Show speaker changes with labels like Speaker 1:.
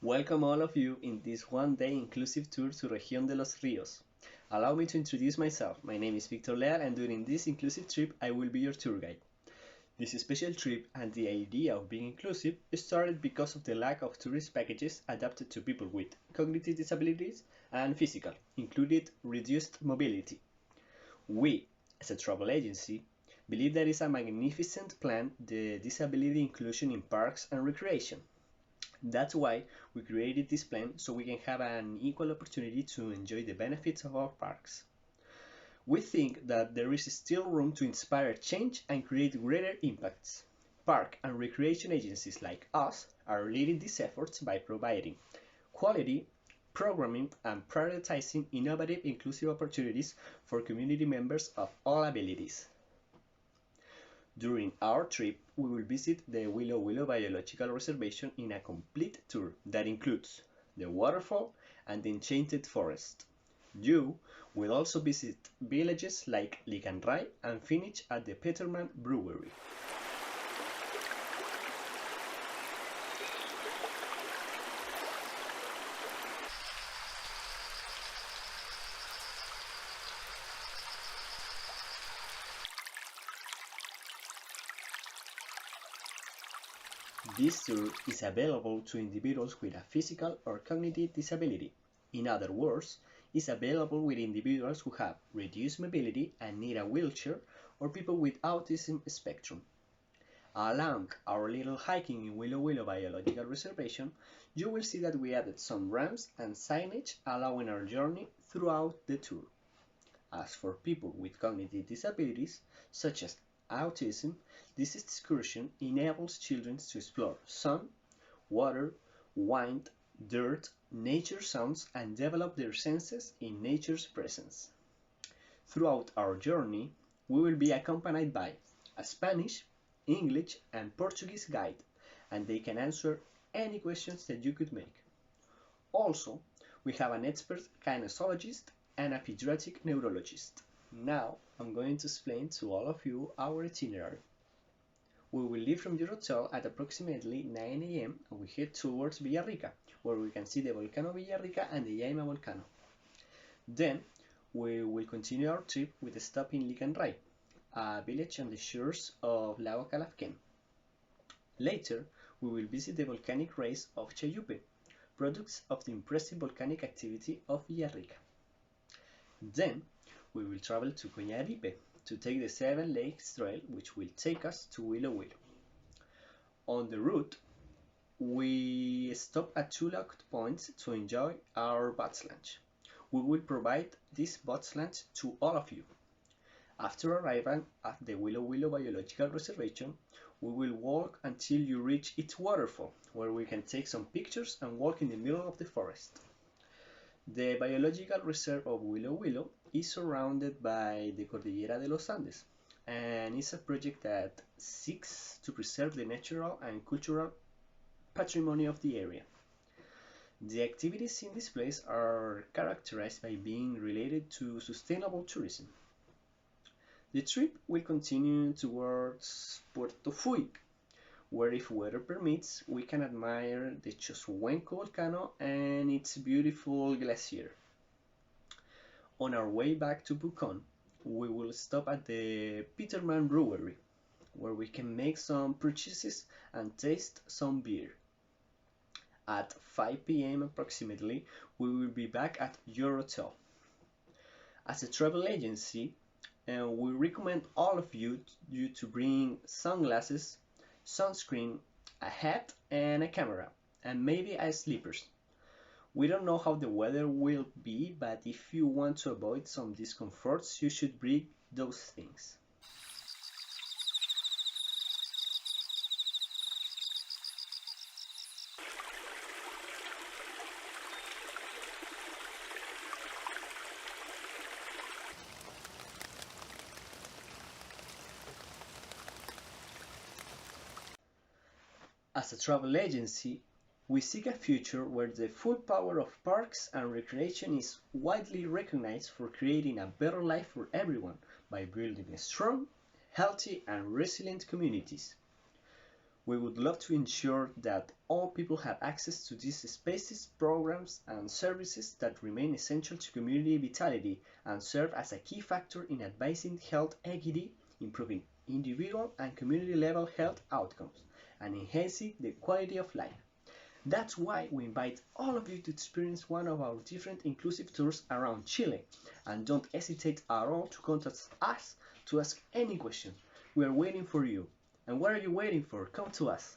Speaker 1: Welcome all of you in this one-day inclusive tour to Región de los Ríos. Allow me to introduce myself. My name is Víctor Leal, and during this inclusive trip I will be your tour guide. This special trip and the idea of being inclusive started because of the lack of tourist packages adapted to people with cognitive disabilities and physical, including reduced mobility. We, as a travel agency, believe that it's a magnificent plan, the disability inclusion in parks and recreation. That's why we created this plan so we can have an equal opportunity to enjoy the benefits of our parks. We think that there is still room to inspire change and create greater impacts. Park and recreation agencies like us are leading these efforts by providing quality programming and prioritizing innovative inclusive opportunities for community members of all abilities. During our trip, we will visit the Willow Willow Biological Reservation in a complete tour that includes the waterfall and the enchanted forest. You will also visit villages like Licanray and finish at the Peterman Brewery. This tour is available to individuals with a physical or cognitive disability. In other words, is available with individuals who have reduced mobility and need a wheelchair or people with autism spectrum. Along our little hiking in Willow Willow Biological Reservation, you will see that we added some ramps and signage allowing our journey throughout the tour. As for people with cognitive disabilities, such as autism, this excursion enables children to explore sun, water, wind, dirt, nature sounds, and develop their senses in nature's presence. Throughout our journey, we will be accompanied by a Spanish, English, and Portuguese guide, and they can answer any questions that you could make. Also, we have an expert kinesiologist and a pediatric neurologist. Now, I'm going to explain to all of you our itinerary. We will leave from your hotel at approximately 9 a.m. and we head towards Villarrica, where we can see the Volcano Villarrica and the Yaima Volcano. Then, we will continue our trip with a stop in Licanray, a village on the shores of Lago Calafquén. Later, we will visit the volcanic rays of Chayupe, products of the impressive volcanic activity of Villarrica. Then, we will travel to Coñaripe to take the Seven Lakes Trail, which will take us to Willow Willow. On the route, we stop at two locked points to enjoy our boat lunch. We will provide this boat lunch to all of you. After arriving at the Willow Willow Biological Reservation, we will walk until you reach its waterfall, where we can take some pictures and walk in the middle of the forest. The Biological Reserve of Willow Willow is surrounded by the Cordillera de los Andes and is a project that seeks to preserve the natural and cultural patrimony of the area. The activities in this place are characterized by being related to sustainable tourism. The trip will continue towards Puerto Fuy, where if weather permits, we can admire the Chosuenco volcano and its beautiful glacier. On our way back to Bucón, we will stop at the Peterman Brewery, where we can make some purchases and taste some beer. At 5 p.m. approximately, we will be back at your hotel. As a travel agency, we recommend all of you to bring sunglasses, sunscreen, a hat, and a camera, and maybe a slippers. We don't know how the weather will be, but if you want to avoid some discomforts, you should bring those things. As a travel agency, we seek a future where the full power of parks and recreation is widely recognized for creating a better life for everyone by building strong, healthy, and resilient communities. We would love to ensure that all people have access to these spaces, programs, and services that remain essential to community vitality and serve as a key factor in advancing health equity, improving individual and community level health outcomes, and enhancing the quality of life. That's why we invite all of you to experience one of our different inclusive tours around Chile, and don't hesitate at all to contact us to ask any question. We are waiting for you. And what are you waiting for? Come to us.